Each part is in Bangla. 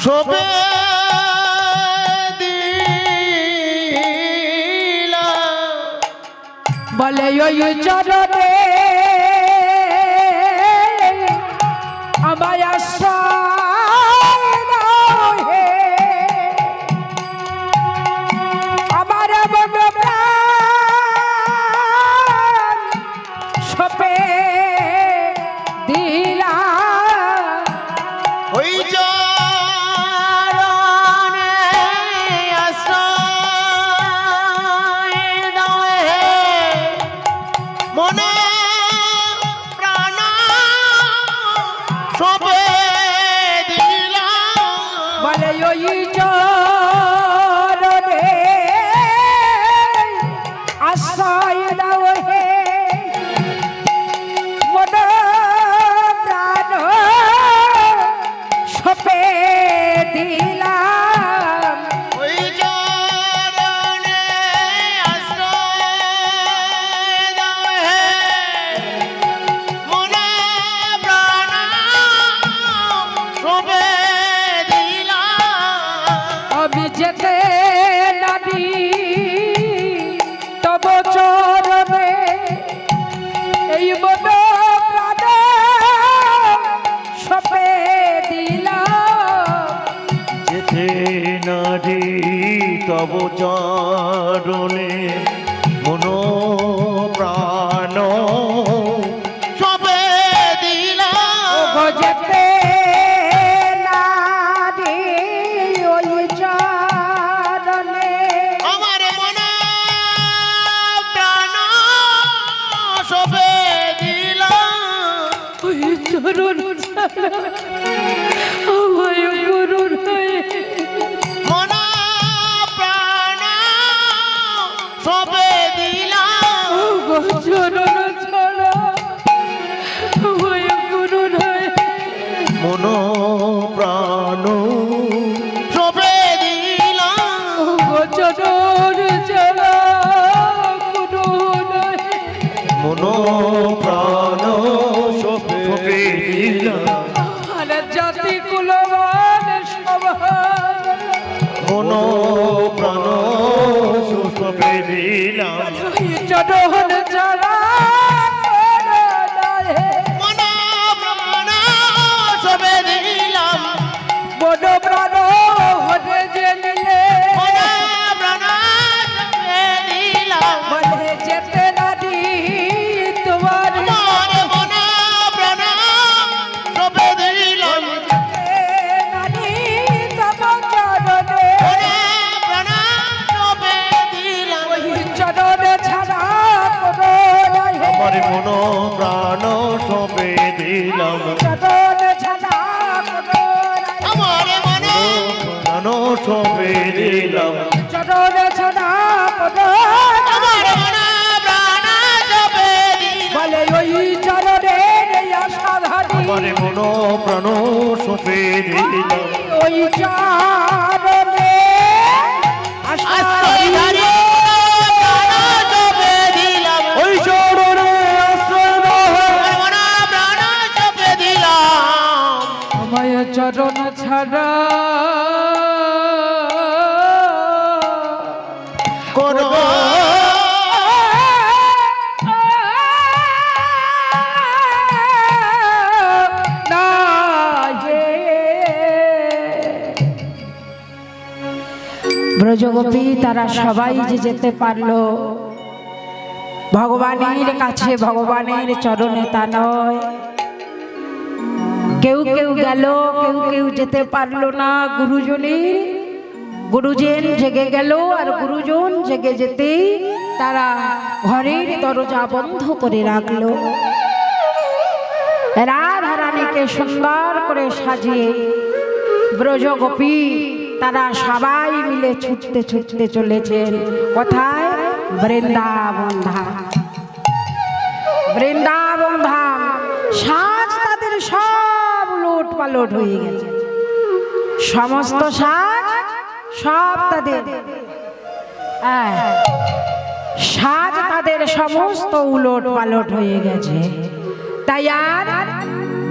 শোভে দিলা বলে ওই চরণে আমায় আশ্রয় দাও হে আমার মন প্রাণ সপে দিলা ওই চরণে আশ্রয় দাও হে মনে প্রাণ সবে দিলাম বলে ওই চরণে আশ্রয় দাও হে মন প্রাণ সপে দিলাম ওই চরণে আশ্রয় দাও হে মনে প্রাণ সবে দিলাম আমি যেতে নাদি তব চরণে এই মন প্রাণ সপে দিলাম যেতে নারী তব চরণে মনো প্রাণ সবে দিলাম যেতে নাদি ওই চরণে আমার মনে প্রাণ সবে দিলাম ওই চরণ ছাড়া আমায় করুণ হয়ে মন প্রাণ সবে দিলাম চরণ ছাড়া আমায় করুণ হয়ে মন প্রাণ সবে দিলাম চরণ ছাড়া করুণ হয়ে মন প্রাণ সবে দিলাম আর জাতি কুলবান সবার মন প্রাণ সবে দিলাম চরণ ছাড়া মন প্রাণ সবে দিলাম বড় প্রাণ হতে যে নিলে মন প্রাণ সবে দিলাম বলে যেতে নাদি তোমার আমার মন প্রাণ সবে দিলাম নাদি তব চরণে মন প্রাণ সবে দিলাম চরণ ছাড়া কোনো নাই আমার মন প্রাণ সবে দিলাম চরণ ছাড়া কোনো নাই আমার মন প্রাণ সবে দিলাম চরণ ছাড়া কোনো আমার মন প্রাণ সবে দিলাম বলে ওই চরণে আসাধারী আমার মন প্রাণ সবে দিলাম ওই চরণে আসাধারী প্রাণ সবে দিলাম ওই চরণে আশ্রয় দাও আমার মন প্রাণ সবে দিলাম আমায় চরণ ছাড়া কোন ব্রজগোপী তারা সবাই যে যেতে পারলো ভগবানের কাছে ভগবানের চরণে তা নয় কেউ কেউ গেল কেউ কেউ যেতে পারলো না গুরুজন জেগে গেল আর গুরুজন জেগে যেতেই তারা ঘরের দরজা বন্ধ করে রাখলো রাধা রানীকে সুন্দর করে সাজিয়ে ব্রজগোপী তারা সবাই মিলে ছুটতে ছুটতে চলেছেন কোথায় বৃন্দাবন ধাম বৃন্দাবন ধাম সাজ তাদের সব লুট পালট হয়ে গেছে সমস্ত সাজ সব তাদের সাজ তাদের সমস্ত উলট পালট হয়ে গেছে। তাই আর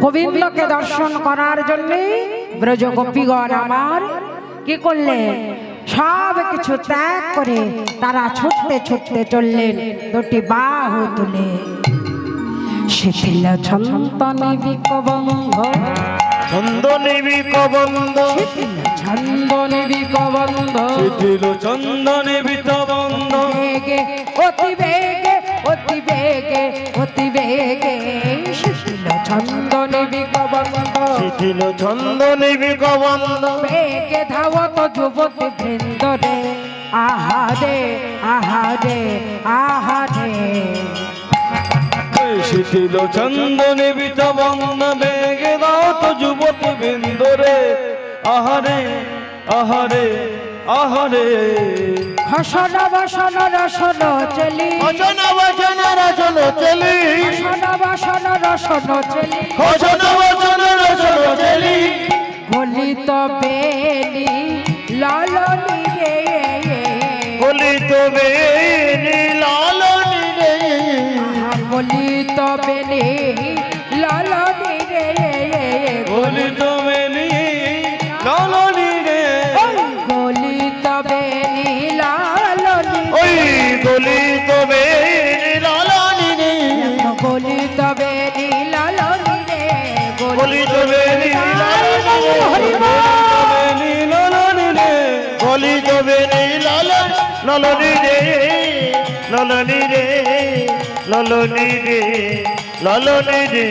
গোবিন্দকে দর্শন করার জন্য ব্রজ গোপীগণ আমার কি করলেন, সব কিছু ত্যাগ করে তারা ছুটতে ছুটতে চললেন দুটি বাহু তুলে। শিথিল ছন্দনে বিকবন্ধ, চন্দনে বিকবন্ধ, শিথিল ছন্দনে বিকবন্ধ, শিথিল চন্দনে বিকবন্ধ, বেগে অতি বেগে অতি বেগে অতি বেগে, শিথিল ছন্দনে বিকবন্ধ, শিথিল চন্দনে বিকবন্ধ, বেগে ধাবত যুবতী বৃন্দ রে, আহারে আহারে আহারে। শিথিল চন্দনে বিকবন্ধ, বেগে দাত যুবতী বৃন্দরে, আহারে আহারে আহারে। হসন বসন রসন চলি, ভজন ভজন রসন চলি, হসন বসন রসন চলি, ভজন ভজন রসন চলি, গলিত বেলি লালনি রে, গলিত বেনি লালনি রে, গলিত বেলি লালনি রে, গলিত বেনি লালনি রে, গলিত বেলি লালনি, ওই গলিত বেনি লালনি রে, গলিত বেলি লালনি রে, গলিত বেনি লালনি রে, বেনি লালনি রে, গলিত বেনি লালনি, লালনি রে, লালনি রে, লালনি রে, লালনি রে।